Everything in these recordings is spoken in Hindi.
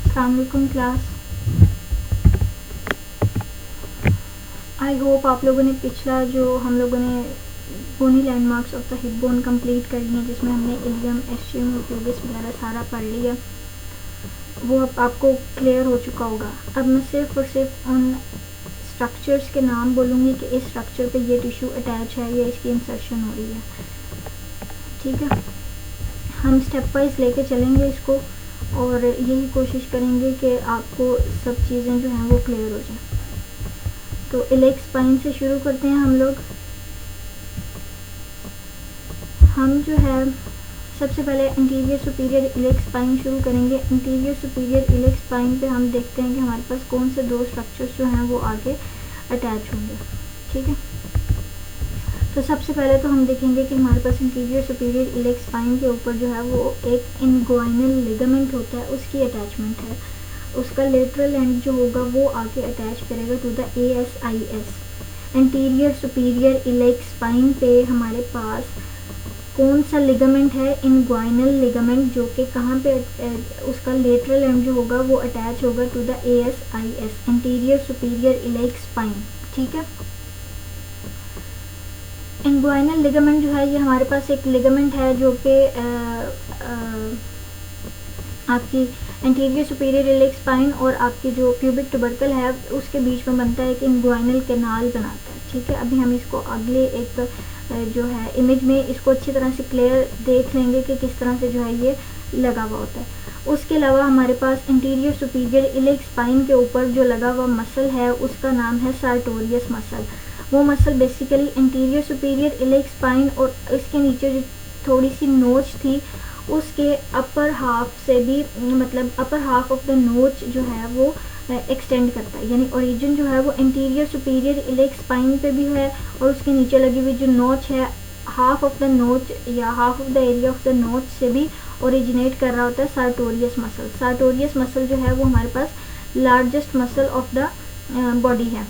अस्सलाम वालेकुम क्लास। आई होप आप लोगों ने पिछला जो हम लोगों ने bony landmarks of the hip bone complete कर लिया, जिसमें हमने इलियम, एस्ट्रियम और प्यूबिस वगैरह सारा पढ़ लिया, वो अब आपको क्लियर हो चुका होगा। अब मैं सिर्फ और सिर्फ उन स्ट्रक्चर्स के नाम बोलूँगी कि इस स्ट्रक्चर पे ये टिश्यू अटैच है या इसकी इंसर्शन हो रही है। ठीक है, हम स्टेप वाइज लेके चलेंगे इसको और यही कोशिश करेंगे कि आपको सब चीज़ें जो हैं वो क्लियर हो जाए। तो इलेक्स स्पाइन से शुरू करते हैं हम लोग। हम जो है सबसे पहले इंटीरियर सुपीरियर इलेक्स स्पाइन शुरू करेंगे। इंटीरियर सुपीरियर इलेक्स स्पाइन पे हम देखते हैं कि हमारे पास कौन से दो स्ट्रक्चर्स जो हैं वो आगे अटैच होंगे। ठीक है, तो सबसे पहले तो हम देखेंगे कि हमारे पास इंटीरियर सुपीरियर इलेक्स स्पाइन के ऊपर जो है वो एक इनग्वाइनल लिगामेंट होता है, उसकी अटैचमेंट है। उसका लेटरल एंड जो होगा वो आके अटैच करेगा to the ASIS। Anterior superior iliac spine पे हमारे पास कौन सा लिगामेंट है? इनग्वाइनल लिगामेंट, जो कि कहाँ पे उसका लेटरल एंड जो होगा वो अटैच होगा to the ASIS, anterior superior iliac spine. ठीक है, इनग्वाइनल लिगामेंट जो है ये हमारे पास एक लिगामेंट है जो कि आपकी इंटीरियर सुपीरियर इलेक्स स्पाइन और आपकी जो प्यूबिक ट्यूबरकल है उसके बीच में बनता है कि इनग्वाइनल कैनाल बनाता है। ठीक है, अभी हम इसको अगले एक जो है इमेज में इसको अच्छी तरह से क्लियर देख लेंगे कि किस तरह से जो है ये लगा हुआ होता है। उसके अलावा हमारे पास इंटीरियर सुपीरियर इलेक्स स्पाइन के ऊपर जो लगा हुआ मसल है उसका नाम है सार्टोरियस मसल। वो muscle basically anterior superior iliac spine और इसके नीचे जो थोड़ी सी नोच थी उसके अपर हाफ से भी, मतलब अपर हाफ ऑफ द नोच जो है वो एक्सटेंड करता है, यानी ओरिजिन जो है वो इंटीरियर सुपीरियर इलेक्स स्पाइन पे भी है और उसके नीचे लगी हुई जो नोच है हाफ ऑफ द नोच या half of the area of the नोच से भी ओरिजिनेट कर रहा होता है सार्टोरियस मसल। सार्टोरियस मसल जो है वो हमारे पास largest muscle of the body है।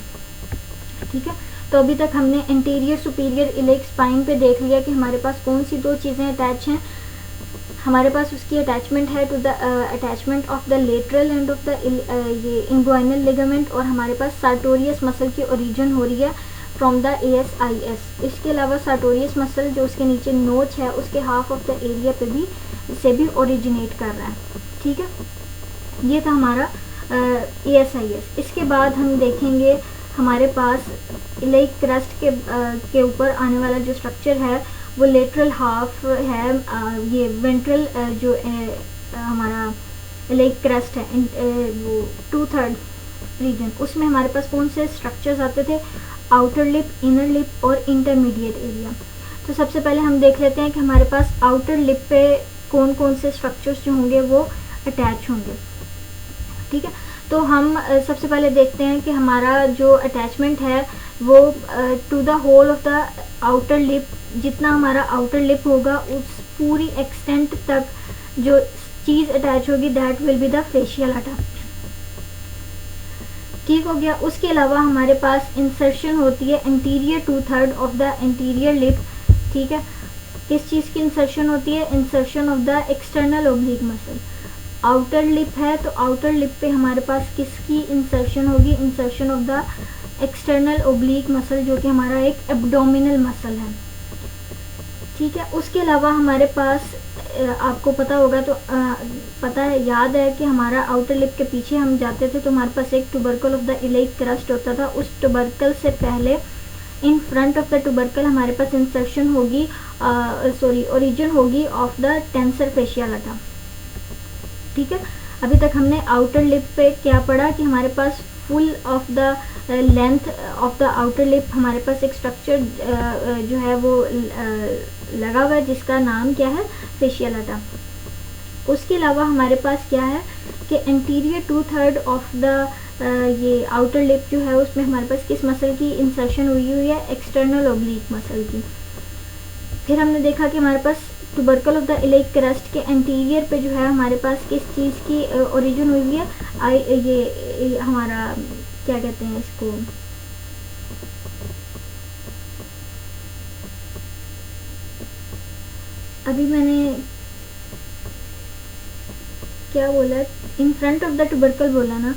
ठीक है, तो अभी तक हमने इंटीरियर सुपीरियर इलेक्स स्पाइन पे देख लिया कि हमारे पास कौन सी दो चीज़ें अटैच हैं। हमारे पास उसकी अटैचमेंट है to the attachment of the lateral end of the ये इनग्वाइनल लिगामेंट, और हमारे पास सार्टोरियस मसल की ओरिजिन हो रही है फ्रॉम द ASIS। इसके अलावा सार्टोरियस मसल जो उसके नीचे नोच है उसके हाफ ऑफ द एरिया पे भी से भी ओरिजिनेट कर रहा है। ठीक है, ये था हमारा ASIS। इसके बाद हम देखेंगे हमारे पास इलेक क्रस्ट के ऊपर आने वाला जो स्ट्रक्चर है वो लेटरल हाफ है। ये वेंट्रल जो हमारा इलेक क्रस्ट है वो 2/3 रीजन, उसमें हमारे पास कौन से स्ट्रक्चर्स आते थे? आउटर लिप, इनर लिप और इंटरमीडिएट एरिया। तो सबसे पहले हम देख लेते हैं कि हमारे पास आउटर लिप पे कौन कौन से स्ट्रक्चर्स जो होंगे वो अटैच होंगे। ठीक है, तो हम सबसे पहले देखते हैं कि हमारा जो अटैचमेंट है वो to the whole of the outer lip, जितना हमारा आउटर लिप होगा उस पूरी एक्सटेंट तक जो चीज़ अटैच होगी दैट विल बी द फेशियलाटा। ठीक हो गया। उसके अलावा हमारे पास इंसर्शन होती है interior 2/3 of the interior lip. ठीक है, किस चीज़ की इंसर्शन होती है? Insertion of the external oblique muscle. Outer lip है तो आउटर लिप पे हमारे पास किसकी इंसर्शन होगी? Insertion of the external oblique muscle, जो कि हमारा एक एब्डोमिनल मसल है। ठीक है, उसके अलावा हमारे पास आपको पता होगा तो पता है, याद है कि हमारा आउटर लिप के पीछे हम जाते थे तो हमारे पास एक tubercle of the iliac crust होता था। उस ट्यूबरकल से पहले in front of the tubercle हमारे पास इंसर्शन होगी, ओरिजिन होगी ऑफ द टेंसर फेशियलाटा। ठीक है, अभी तक हमने आउटर लिप पे क्या पढ़ा कि हमारे पास full of the length of the outer lip हमारे पास एक स्ट्रक्चर जो है वो लगा हुआ है जिसका नाम क्या है? फेशियलाटा। उसके अलावा हमारे पास क्या है कि इंटीरियर 2/3 ऑफ द ये आउटर लिप जो है उसमें हमारे पास किस मसल की इंसर्शन हुई है? एक्सटर्नल ओब्लिक मसल की। फिर हमने देखा कि हमारे पास tubercle of the iliac crest के एंटीरियर पे जो है हमारे पास किस चीज़ की ओरिजिन हुई है? ये हमारा क्या कहते हैं इसको, अभी मैंने क्या बोला, in front of the tubercle बोला ना,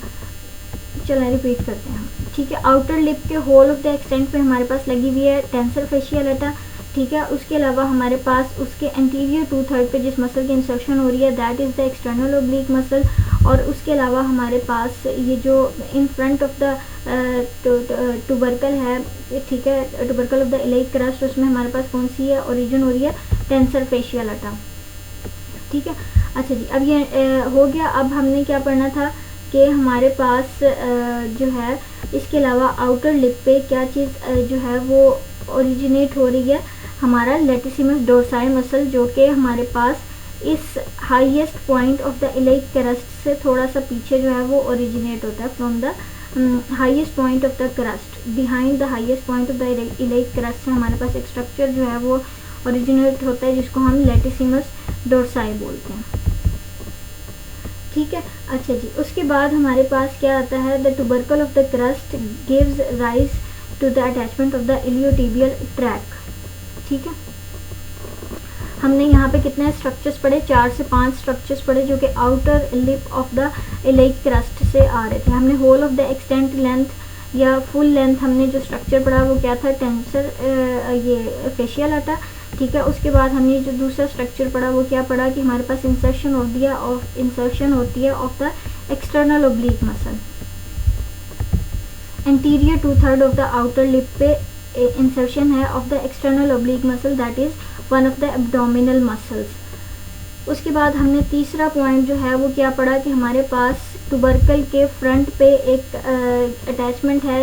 चलो रिपीट करते हैं हम, ठीक है। आउटर लिप के होल ऑफ द एक्सटेंट पे हमारे पास लगी हुई है टेंसर फेशियल अटा, ठीक है। उसके अलावा हमारे पास उसके एंटीरियर 2/3 पे जिस मसल की इंसर्शन हो रही है that is the external oblique muscle, और उसके अलावा हमारे पास ये जो in front of the tubercle है, ठीक है, tubercle of the iliac crust, उसमें हमारे पास कौन सी है, ओरिजिन हो रही है टेंसर फेशियल अटा, ठीक है। अच्छा जी, अब ये हो गया। अब हमने क्या पढ़ना था कि हमारे पास जो है इसके अलावा आउटर लिप पे क्या चीज़ जो है वो ओरिजिनेट हो रही है, हमारा लेटिसिमस डोर्साई मसल, जो कि हमारे पास इस highest point of the iliac crest से थोड़ा सा पीछे जो है वो ओरिजिनेट होता है, from the highest point of the crust, behind the highest point of the iliac crest से हमारे पास एक स्ट्रक्चर जो है वो ओरिजिनेट होता है जिसको हम लेटिसिमस डोर्साई बोलते हैं, ठीक है। अच्छा जी, उसके बाद हमारे पास क्या आता है, the tubercle of the crest gives rise to the attachment of the iliotibial tract, ठीक है। हमने यहाँ पे कितने स्ट्रक्चर्स पढ़े, 4 से 5 स्ट्रक्चर्स पढ़े जो कि outer lip of the iliac crest से आ रहे थे। हमने whole of the extent length या फुल लेंथ हमने जो स्ट्रक्चर पढ़ा वो क्या था, टेंसर ये फेशियल अटा, ठीक है। उसके बाद हमने जो दूसरा स्ट्रक्चर पढ़ा वो क्या पढ़ा कि हमारे पास इंसर्शन होती है of the external oblique muscle, anterior 2/3 of the outer lip पे इंसर्शन है of the external oblique muscle, that is one of the abdominal muscles. उसके बाद हमने तीसरा पॉइंट जो है वो क्या पढ़ा कि हमारे पास ट्यूबरकल के फ्रंट पे एक अटैचमेंट है,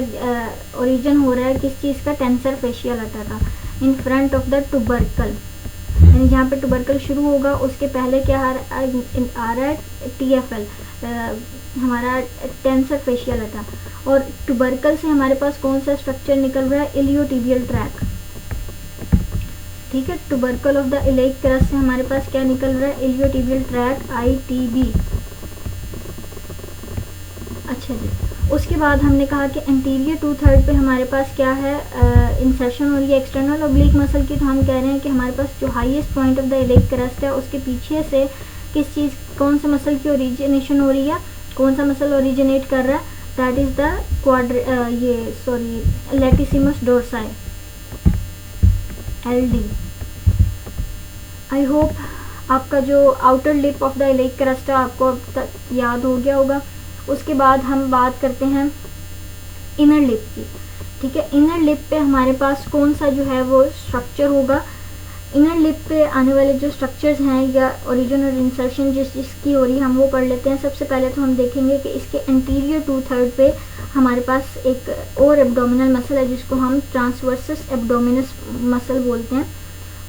ओरिजिन हो रहा है किस चीज़ का, टेंसर फेशियल अटा का, in front of the tubercle, यानी जहाँ पे ट्यूबरकल शुरू होगा उसके पहले क्या आ रहा है, TFL, हमारा टेंसर फेशियल अटा, और ट्यूबरकल से हमारे पास कौन सा स्ट्रक्चर निकल रहा है, इलियोटिबियल ट्रैक, ठीक है। Tubercle of the iliac crest से हमारे पास क्या निकल रहा है, इलियोटिबियल ट्रैक, ITB। अच्छा जी, उसके बाद हमने कहा कि एंटीरियर 2/3 पे हमारे पास क्या है, इंसर्शन हो रही है एक्सटर्नल ओब्लिक मसल की, तो हम कह रहे हैं कि हमारे पास जो highest point of the iliac crest है उसके पीछे से किस चीज़, कौन सा मसल की ओरिजिनेशन हो रही है, कौन सा मसल ओरिजिनेट कर रहा है, that is the latissimus dorsi, LD। I hope आपका जो outer lip of the iliac crest है आपको अब तक याद हो गया होगा। उसके बाद हम बात करते हैं इनर लिप की, ठीक है। इनर लिप पे हमारे पास कौन सा जो है वो स्ट्रक्चर होगा, इनर लिप पे आने वाले जो स्ट्रक्चर्स हैं या ओरिजिन और इंसर्शन जिसकी हो रही है हम वो पढ़ लेते हैं। सबसे पहले तो हम देखेंगे कि इसके एंटीरियर 2/3 पे हमारे पास एक और एब्डोमिनल मसल है जिसको हम ट्रांसवर्सस एब्डोमिनस मसल बोलते हैं,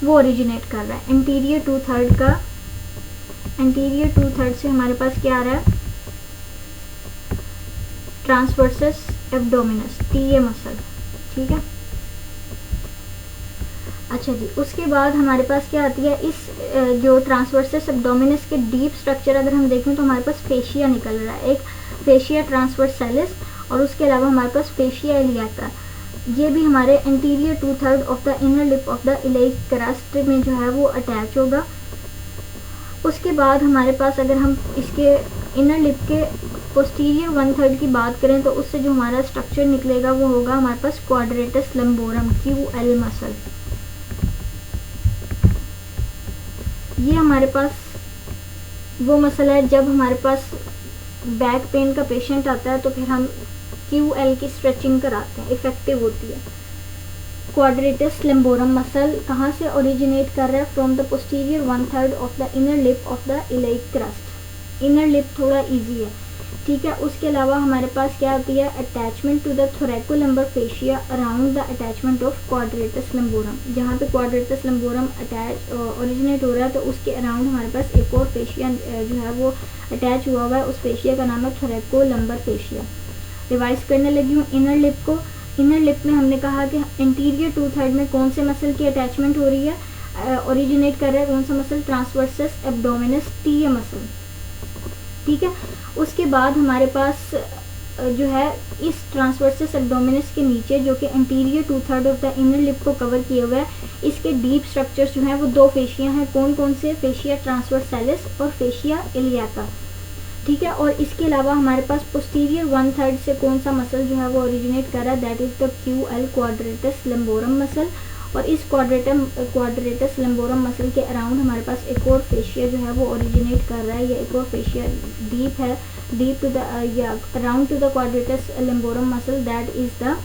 वो ओरिजिनेट कर रहा है एंटीरियर 2/3 का, एंटीरियर 2/3 से हमारे पास क्या आ रहा है, ट्रांसवर्सस एब्डोमिनस, TA मसल, ठीक है। अच्छा जी, उसके बाद हमारे पास क्या आती है, इस जो ट्रांसवर्सस एब्डोमिनस के डीप स्ट्रक्चर अगर हम देखें तो हमारे पास फेशिया निकल रहा है, एक फेशिया ट्रांसवर्सैलिस, और उसके अलावा हमारे पास फेशिया इलियाका, ये भी हमारे anterior 2/3 of the inner lip of the iliac crust में जो है वो अटैच होगा। उसके बाद हमारे पास अगर हम इसके इनर लिप के पोस्टीरियर 1/3 की बात करें तो उससे जो हमारा स्ट्रक्चर निकलेगा वो होगा हमारे पास क्वाड्रेटस लंबोरम, QL मसल। ये हमारे पास वो मसल है जब हमारे पास बैक पेन का पेशेंट आता है तो फिर हम QL की स्ट्रेचिंग कराते हैं, इफेक्टिव होती है। क्वाड्रेटस लंबोरम मसल कहाँ से ओरिजिनेट कर रहा है, from the posterior 1/3 of the inner lip of the iliac crust. Inner lip थोड़ा इजी है, ठीक है। उसके अलावा हमारे पास क्या आती है, attachment to the thoracolumbar fascia around the attachment of quadratus lumborum, जहाँ पे क्वाड्रेटस लंबोरम अटैच ओरिजिनेट हो रहा है तो उसके अराउंड हमारे पास एक और फेशिया जो है वो अटैच हुआ हुआ है, उस फेशिया का नाम है थोरैकोलम्बर फेशिया। रिवाइज करने लगी हूँ इनर लिप को। इनर लिप में हमने कहा कि एंटीरियर 2/3 में कौन से मसल की अटैचमेंट हो रही है, ओरिजिनेट कर रहा है कौन सा muscle, transversus abdominis, TA muscle, ठीक है। उसके बाद हमारे पास जो है इस ट्रांसवर्सस एब्डोमिनस के नीचे जो कि anterior 2/3 of the inner lip को कवर किए हुआ है, इसके डीप स्ट्रक्चर्स जो हैं वो दो फेशिया हैं, कौन कौन से, फेशिया ट्रांसवर्सैलिस और फेशिया इलियाका। ठीक है। और इसके अलावा हमारे पास पोस्टीरियर 1/3 से कौन सा मसल जो है वो ओरिजिनेट कर रहा है, that is the QL quadratus lumborum muscle. और इस क्वाड्रेटस लंबोरम मसल के अराउंड हमारे पास एक और फेशिया जो है वो ओरिजिनेट कर रहा है। ये एक और फेशिया डीप है, डीप टू द या around to the quadratus lumborum muscle, that is the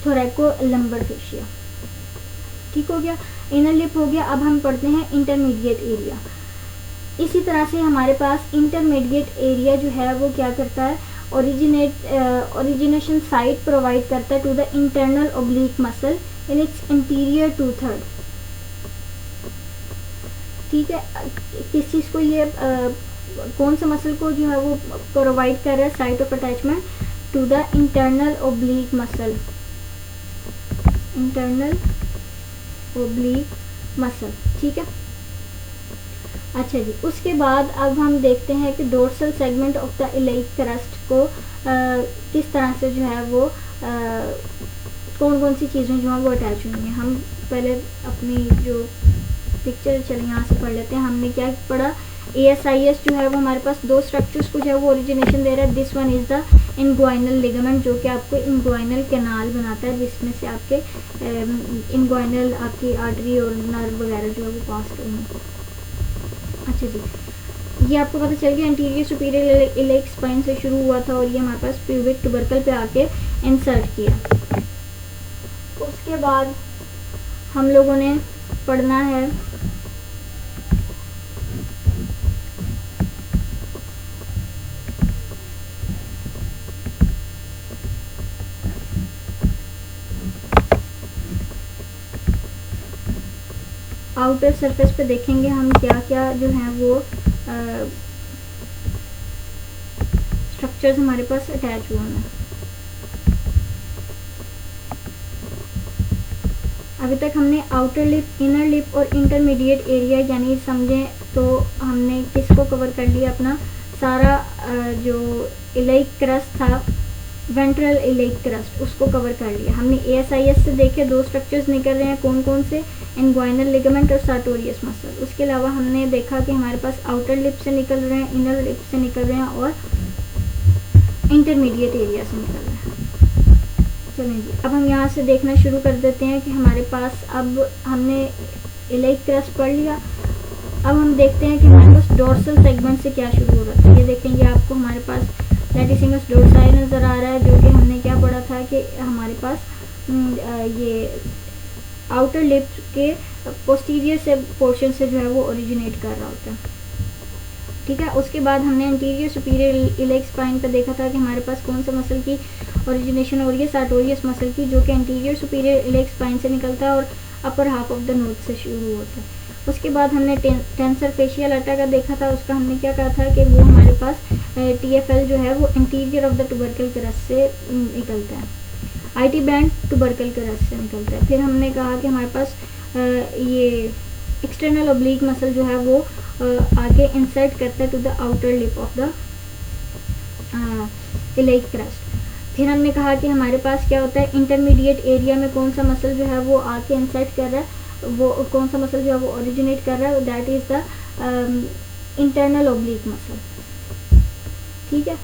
thoracolumbar fascia. ठीक हो गया, इनर लिप हो गया। अब हम पढ़ते हैं इंटरमीडिएट एरिया। इसी तरह से हमारे पास इंटरमीडिएट एरिया जो है वो क्या करता है, ओरिजिनेशन साइट प्रोवाइड करता है to the internal oblique muscle in its interior 2/3। ठीक है, किस चीज़ को ये कौन सा मसल को जो है वो प्रोवाइड कर रहा है site of attachment, to the internal oblique muscle, internal oblique muscle. ठीक है, अच्छा जी। उसके बाद अब हम देखते हैं कि dorsal segment of the iliac crest को किस तरह से जो है वो कौन कौन सी चीज़ें जो है वो अटैच हुई हैं। हम पहले अपनी जो पिक्चर चले यहाँ से पढ़ लेते हैं। हमने क्या पढ़ा, ASIS जो है वो हमारे पास दो स्ट्रक्चर्स को जो है वो ओरिजिनेशन दे रहा है। This one is the inguinal ligament, जो कि आपको इनग्वाइनल कैनाल बनाता है, जिसमें से आपके इनग्वाइनल आपकी आर्टरी और नर्व वगैरह जो है वो पास करेंगे। अच्छा जी, ये आपको पता चल गया एंटीरियर सुपीरियर इलेइक स्पाइन से शुरू हुआ था और ये हमारे पास प्यूबिक ट्यूबरकल पे आके इंसर्ट किया। उसके बाद हम लोगों ने पढ़ना है आउटर सरफेस पे। देखेंगे हम क्या क्या जो है वो स्ट्रक्चर्स हमारे पास अटैच हुए हैं। अभी तक हमने आउटर लिप, इनर लिप और इंटरमीडिएट एरिया यानी समझें तो हमने किसको कवर कर लिया, अपना सारा जो इलेइक क्रस्ट था, वेंट्रल इलेइक क्रस्ट, उसको कवर कर लिया हमने। ASIS से देखे दो स्ट्रक्चर्स निकल रहे हैं, कौन कौन से, इनग्वाइनल लिगामेंट और सार्टोरियस मसल। उसके अलावा हमने देखा कि हमारे पास आउटर लिप से निकल रहे हैं, इनर लिप से निकल रहे हैं और इंटरमीडिएट एरिया से निकल रहे हैं। चलें जी, अब हम यहाँ से देखना शुरू कर देते हैं कि हमारे पास, अब हमने इलेइक क्रस्ट पढ़ लिया। अब हम देखते हैं कि हमारे पास डोर्सल सेगमेंट से क्या शुरू हो रहा था। ये देखेंगे आपको हमारे पास लैटिसिमस डोर्साई नज़र आ रहा है, जो कि हमने क्या पढ़ा था कि हमारे पास ये आउटर लिप के पोस्टीरियर से पोर्शन से जो है वो ओरिजिनेट कर रहा होता है। ठीक है, उसके बाद हमने इंटीरियर सुपीरियर इलेइक स्पाइन पे देखा था कि हमारे पास कौन सा मसल की ओरिजिनेशन हो रही है, सार्टोरियस मसल की, जो कि इंटीरियर सुपीरियर इलेइक स्पाइन से निकलता है और upper half of the nose से शुरू होता है। उसके बाद हमने टेंसर फेशियल अटा का देखा था। उसका हमने क्या कहा था कि वो हमारे पास TFL जो है वो interior of the tubercle crust से निकलता है, IT बैंड ट्यूबरकल क्रस्ट से निकलता है। फिर हमने कहा कि हमारे पास ये एक्सटर्नल ओब्लिक मसल जो है वो आगे इंसर्ट करता है to the outer lip of the iliac crest. फिर हमने कहा कि हमारे पास क्या होता है, इंटरमीडिएट एरिया में कौन सा मसल जो है वो आके इंसर्ट कर रहा है, वो कौन सा मसल जो है वो ओरिजिनेट कर रहा है, that is the internal oblique muscle. ठीक है,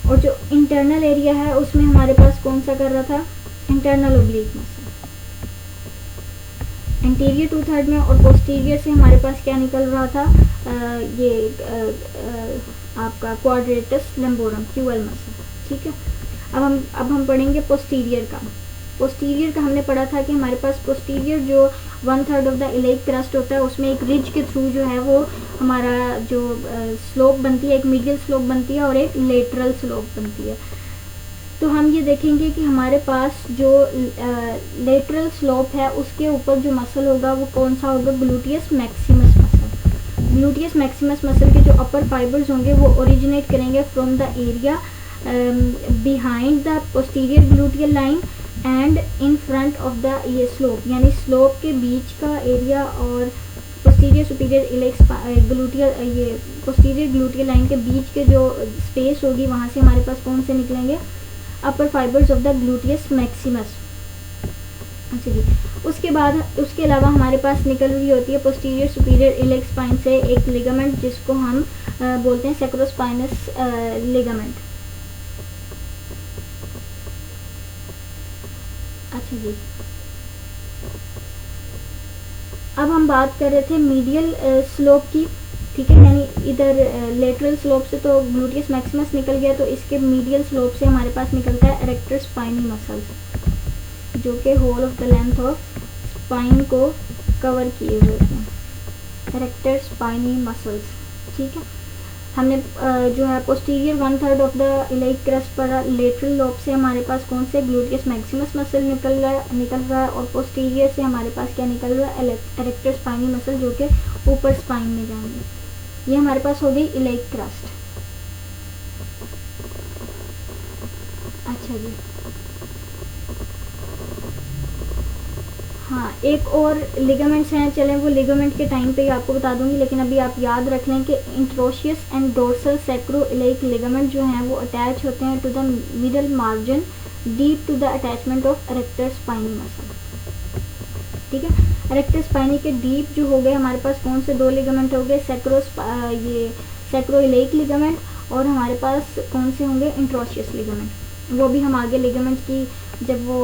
और जो इंटरनल एरिया है उसमें हमारे पास कौन सा कर रहा था, इंटरनल ओब्लिक मसल। इंटीरियर 2/3 में और पोस्टीरियर से हमारे पास क्या निकल रहा था, आपका क्वाड्रेटस लंबोरम QL मसल। ठीक है, अब हम पढ़ेंगे पोस्टीरियर का। पोस्टीरियर का हमने पढ़ा था कि हमारे पास पोस्टीरियर जो 1/3 ऑफ द इलेइक क्रस्ट होता है, उसमें एक रिज के थ्रू जो है वो हमारा जो स्लोप बनती है, एक मीडियल स्लोप बनती है और एक लेटरल स्लोप बनती है। तो हम ये देखेंगे कि हमारे पास जो लेटरल स्लोप है उसके ऊपर जो मसल होगा वो कौन सा होगा, gluteus maximus muscle. Gluteus maximus muscle के जो अपर फाइबर्स होंगे वो ओरिजिनेट करेंगे from the area behind the posterior gluteal line and in front of the ये स्लोप, यानी स्लोप के बीच का एरिया और पोस्टीरियर सुपीरियर इलेइक ग्लूटियल, ये पोस्टीरियर ग्लूटियल लाइन के बीच के जो स्पेस होगी वहाँ से हमारे पास कौन से निकलेंगे, upper fibres of the gluteus maximus. अच्छा जी, उसके बाद उसके अलावा हमारे पास निकल रही होती है पोस्टीरियर सुपीरियर इलेक स्पाइन से एक लिगामेंट जिसको हम बोलते हैं सैक्रोस्पाइनस लिगामेंट। अच्छा जी, अब हम बात कर रहे थे मीडियल स्लोप की, ठीक है, यानी इधर लेटरल स्लोप से तो ग्लूटियस मैक्सिमस निकल गया, तो इसके मीडियल स्लोप से हमारे पास निकलता है एरेक्टर स्पाइनी मसल्स जो कि whole of the length of spine को कवर किए हुए थे, एरेक्टर स्पाइनी मसल्स, ठीक है। हमने जो है पोस्टीरियर 1/3 ऑफ द इलाइक क्रस्ट पर लेटरल लोब से हमारे पास कौन से ग्लूटियस मैक्सिमस मसल निकल रहा है और पोस्टीरियर से हमारे पास क्या निकल रहा है एरेक्टर स्पाइनी मसल जो कि ऊपर स्पाइन में जाएंगे। ये हमारे पास हो गई इलाइक क्रस्ट। अच्छा जी, हाँ, एक और लिगामेंट्स हैं, चलें वो लिगामेंट के टाइम पे ही आपको बता दूंगी, लेकिन अभी आप याद रख लें कि interosseous and dorsal sacroiliac ligament जो हैं वो अटैच होते हैं to the middle margin deep to the attachment of erector spinae muscle, ठीक है। एरेक्टर स्पाइनी के डीप जो हो गए हमारे पास कौन से दो लिगामेंट हो गए, ये सैक्रोइलाइक लिगामेंट, और हमारे पास कौन से होंगे इंट्रोशियस लिगामेंट। वो भी हम आगे लिगामेंट की जब वो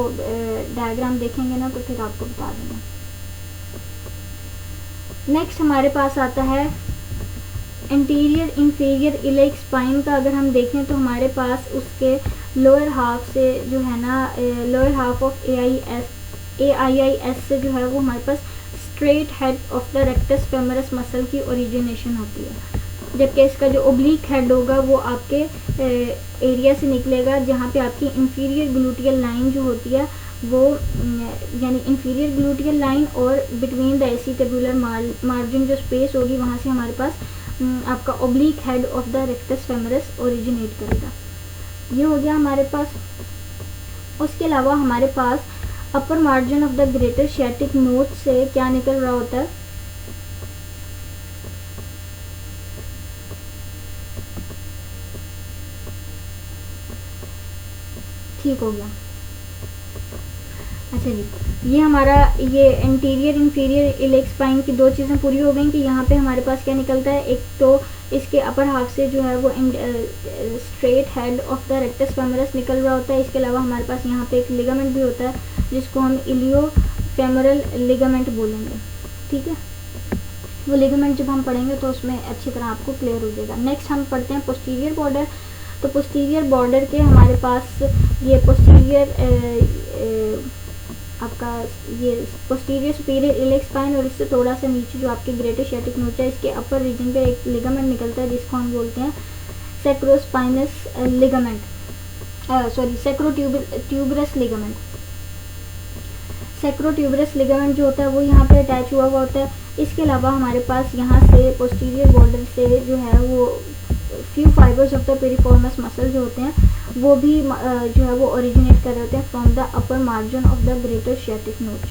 डायग्राम देखेंगे ना तो फिर आपको बता देंगे। नेक्स्ट हमारे पास आता है इंटीरियर इंफीरियर इलाइक स्पाइन का। अगर हम देखें तो हमारे पास उसके लोअर हाफ से जो है ना, लोअर हाफ ऑफ AIIS से जो है वो हमारे पास straight head of the rectus femoris muscle की ओरिजिनेशन होती है, जबकि इसका जो ओब्लिक हेड होगा वो आपके एरिया से निकलेगा जहाँ पे आपकी इंफीरियर ग्लूटियल लाइन जो होती है वो यानी इंफीरियर ग्लूटियल लाइन और बिटवीन द एसीटेबुलर मार्जिन जो स्पेस होगी वहाँ से हमारे पास आपका oblique head of the rectus femoris originate करेगा। ये हो गया हमारे पास। उसके अलावा हमारे पास upper margin of the greater sciatic notch से क्या निकल रहा होता है, ठीक हो गया। अच्छा जी, ये हमारा ये इंटीरियर इंफीरियर इलेक स्पाइन की दो चीज़ें पूरी हो गई कि यहाँ पे हमारे पास क्या निकलता है, एक तो इसके अपर हाफ से जो है वो straight head of the rectus femoris निकल रहा होता है। इसके अलावा हमारे पास यहाँ पे एक लिगामेंट भी होता है जिसको हम इलियो फेमरल लिगामेंट बोलेंगे, ठीक है। वो लिगामेंट जब हम पढ़ेंगे तो उसमें अच्छी तरह आपको क्लियर हो जाएगा। नेक्स्ट हम पढ़ते हैं पोस्टीरियर बॉर्डर। तो पोस्टीरियर बॉर्डर के हमारे पास ये पोस्टीरियर आपका ये पोस्टीरियर सुपीरियर इलेक स्पाइन और इससे थोड़ा सा नीचे जो आपके ग्रेटर शियाटिक नोच है इसके अपर रीजन पे एक लिगामेंट निकलता है जिसको हम बोलते हैं sacrospinous ligament, sorry sacrotuberous ligament. Sacrotuberous ligament जो होता है वो यहाँ पे अटैच हुआ होता है। इसके अलावा हमारे पास यहाँ से पोस्टीरियर बॉर्डर से जो है वो few fibres of the piriformis muscle जो होते हैं वो भी जो है वो ओरिजिनेट कर रहे होते हैं from the upper margin of the greater sciatic नोच।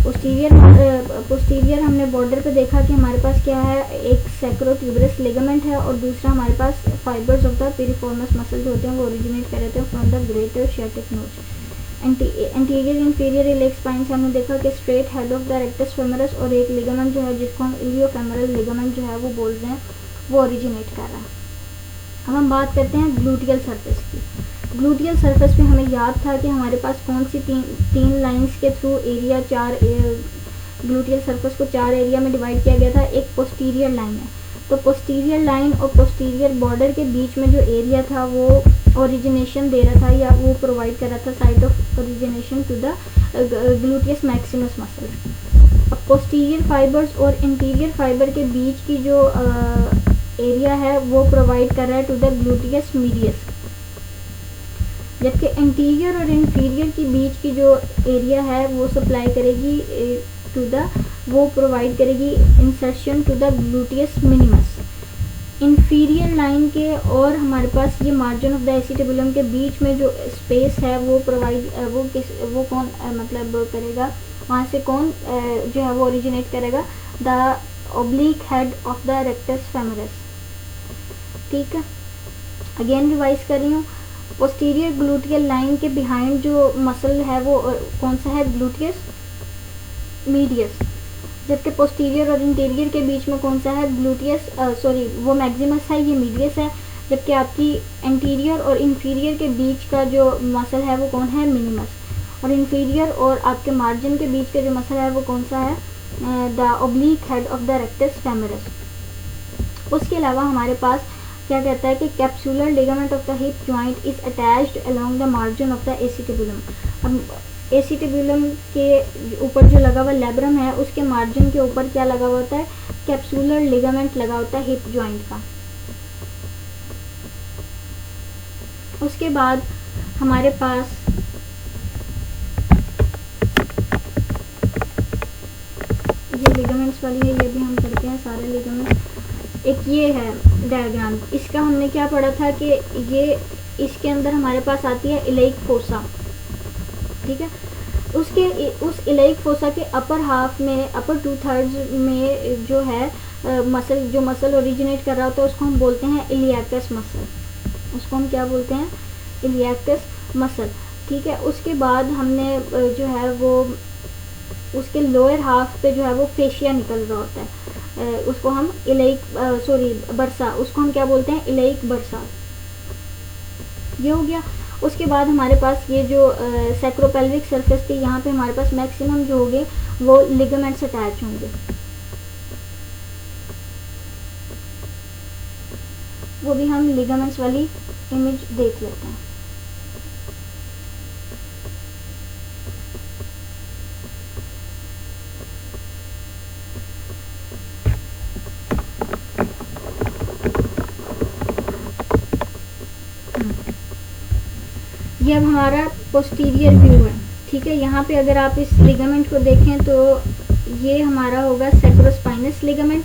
पोस्टीरियर हमने बॉर्डर पे देखा कि हमारे पास क्या है, एक सैक्रोट्यूबरस लिगामेंट है और दूसरा हमारे पास fibres of the piriformis muscle जो होते हैं वो ओरिजिनेट कर रहे होते हैं from the greater sciatic notch. Anterior inferior iliac spine से हमने देखा कि straight head of the rectus femoris और एक लिगामेंट जो है जिसको हम इलियोफेमरल लिगामेंट जो है वो बोल रहे हैं वो ओरिजिनेट कर रहा है। अब हम बात करते हैं ग्लूटियल सरफेस की। ग्लूटियल सरफेस पे हमें याद था कि हमारे पास कौन सी तीन लाइंस के थ्रू एरिया ग्लूटियल सरफेस को 4 एरिया में डिवाइड किया गया था। एक पोस्टीरियर लाइन है, तो पोस्टीरियर लाइन और पोस्टीरियर बॉर्डर के बीच में जो एरिया था वो ओरिजिनेशन दे रहा था या वो प्रोवाइड कर रहा था site of origination to the gluteus maximus muscle. अब पोस्टीरियर फाइबर्स और इंटीरियर फाइबर के बीच की जो एरिया है वो प्रोवाइड कर रहा है टू द ग्लूटियस मीडियस, जबकि इंटीरियर और इंफीरियर के बीच की जो एरिया है वो सप्लाई करेगी टू द वो प्रोवाइड करेगी insertion to the gluteus minimus. Inferior line के और हमारे पास ये मार्जिन ऑफ द एसीटेबुलम के बीच में जो स्पेस है वो प्रोवाइड वो कौन मतलब करेगा, वहाँ से कौन जो है वो ओरिजिनेट करेगा, the oblique head of the rectus femoris, ठीक है। अगेन रिवाइज कर रही हूँ, पोस्टीरियर ग्लूटियल लाइन के बिहाइंड जो मसल है वो कौन सा है, ग्लूटियस मीडियस, जबकि पोस्टीरियर और इंटीरियर के बीच में कौन सा है, ग्लूटियस सॉरी वो मैक्सिमस है, ये मीडियस है, जबकि आपकी एंटीरियर और इंफीरियर के बीच का जो मसल है वो कौन है, मिनिमस, और इंफीरियर और आपके मार्जिन के बीच का जो मसल है वो कौन सा है, the oblique head of the rectus femoris. उसके अलावा हमारे पास क्या कहता है कि capsular ligament of the hip joint is attached along the margin of the acetabulum. अब एसिटिबुलम के ऊपर जो लगा हुआ लेब्रम है उसके मार्जिन के ऊपर क्या लगा हुआ होता है, कैप्सुलर लिगामेंट लगा होता है हिप जॉइंट का। उसके बाद हमारे पास ये लिगामेंट्स वाली है, ये भी हम करते हैं सारे लिगामेंट्स। एक ये है डायग्राम, इसका हमने क्या पढ़ा था कि ये इसके अंदर हमारे पास आती है इलेइक फोसा, ठीक है। उस इलेइक फोसा के अपर हाफ में, अपर 2/3 में जो है जो मसल ओरिजिनेट कर रहा होता है उसको हम बोलते हैं इलियाकस मसल, उसको हम क्या बोलते हैं, इलियाकस मसल, ठीक है। उसके बाद हमने जो है वो उसके लोअर हाफ पे जो है वो फेशिया निकल रहा होता है, उसको हम इलेइक बरसा, उसको हम क्या बोलते हैं, इलेइक बरसा, ये हो गया। उसके बाद हमारे पास ये जो सैक्रोपेल्विक सरफेस थी, यहाँ पे हमारे पास मैक्सिमम जो होंगे वो लिगामेंट्स अटैच होंगे, वो भी हम लिगामेंट्स वाली इमेज देख लेते हैं। ये अब हमारा पोस्टीरियर व्यू है, ठीक है। यहाँ पे अगर आप इस लिगामेंट को देखें तो ये हमारा होगा सैक्रोस्पाइनस लिगामेंट,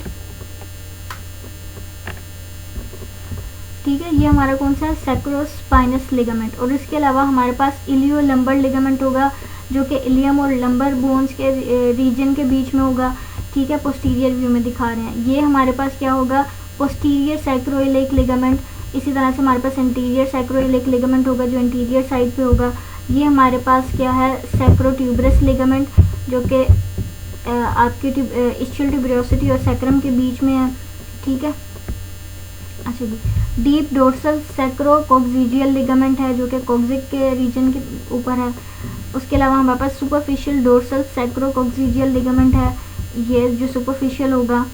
ठीक है। ये हमारा कौन सा है, सैक्रोस्पाइनस लिगामेंट। और इसके अलावा हमारे पास इलियो लंबर लिगामेंट होगा जो कि इलियम और लंबर बोन्स के रीजन के बीच में होगा, ठीक है। पोस्टीरियर व्यू में दिखा रहे हैं। ये हमारे पास क्या होगा, पोस्टीरियर सैक्रोइलिक लिगामेंट। इसी तरह से हमारे पास इंटीरियर सैक्रोइलिक लिगामेंट होगा जो इंटीरियर साइड पे होगा। ये हमारे पास क्या है, सैक्रोट्यूबरस लिगामेंट जो कि आपकी इस्चियल ट्यूबरोसिटी और सैक्रम के बीच में है, ठीक है। अच्छा जी, डीप डोर्सल सैक्रोकोक्सिजियल लिगामेंट है जो कि कोक्सिक के रीजन के ऊपर है। उसके अलावा हमारे पास सुपरफिशियल डोर्सल सैक्रोकोक्सिजियल लिगामेंट है, ये जो सुपरफिशियल होगा।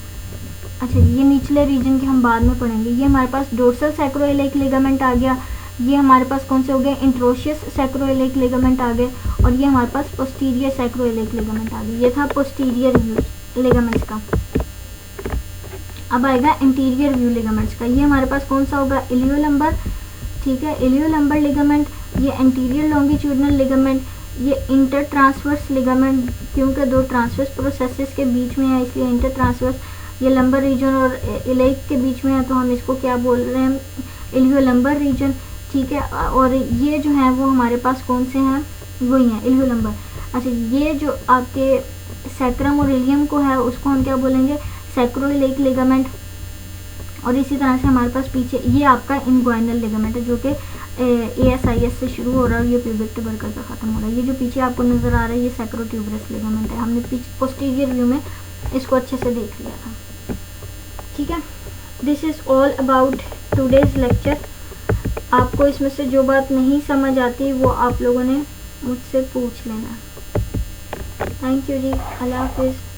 अच्छा, ये निचले रीजन के हम बाद में पढ़ेंगे। ये हमारे पास डोर्सल सैक्रोइलिक लिगामेंट आ गया। ये हमारे पास कौन से हो गए, इंट्रोशियस सैक्रोइलिक लिगामेंट आ गए। और ये हमारे पास पोस्टीरियर सैक्रोइलिक लिगामेंट आ गए। ये था पोस्टीरियर व्यू लिगामेंट्स का। अब आएगा इंटीरियर व्यू लिगामेंट्स का। ये हमारे पास कौन सा होगा, इलियोलंबर, ठीक है। इलियोलंबर लिगामेंट, ये एंटीरियर लॉन्गिट्यूडनल लिगामेंट, ये इंटर ट्रांसवर्स लिगामेंट, क्योंकि दो ट्रांसवर्स प्रोसेसेस के बीच में है इसलिए इंटर ट्रांसवर्स। ये लंबर रीजन और इलेक के बीच में है तो हम इसको क्या बोल रहे हैं, इलियोलंबर रीजन, ठीक है। और ये जो है वो हमारे पास कौन से हैं, वही हैं इलियोलंबर। अच्छा, ये जो आपके सैक्रम और इलियम को है उसको हम क्या बोलेंगे, सैक्रोइलिक लिगामेंट। और इसी तरह से हमारे पास पीछे ये आपका इनग्वाइनल लिगामेंट है जो कि ASIS से शुरू हो रहा है और ये प्यूबिक ट्यूबरकल पे ख़त्म हो रहा है। ये जो पीछे आपको नज़र आ रहा है ये सैक्रोट्यूबरस लिगामेंट है। हमने पीछे पोस्टीरियर व्यू में इसको अच्छे से देख लिया था, ठीक है। This is all about today's lecture. आपको इसमें से जो बात नहीं समझ आती वो आप लोगों ने मुझसे पूछ लेना। थैंक यू जी, अल्लाह हाफिज़।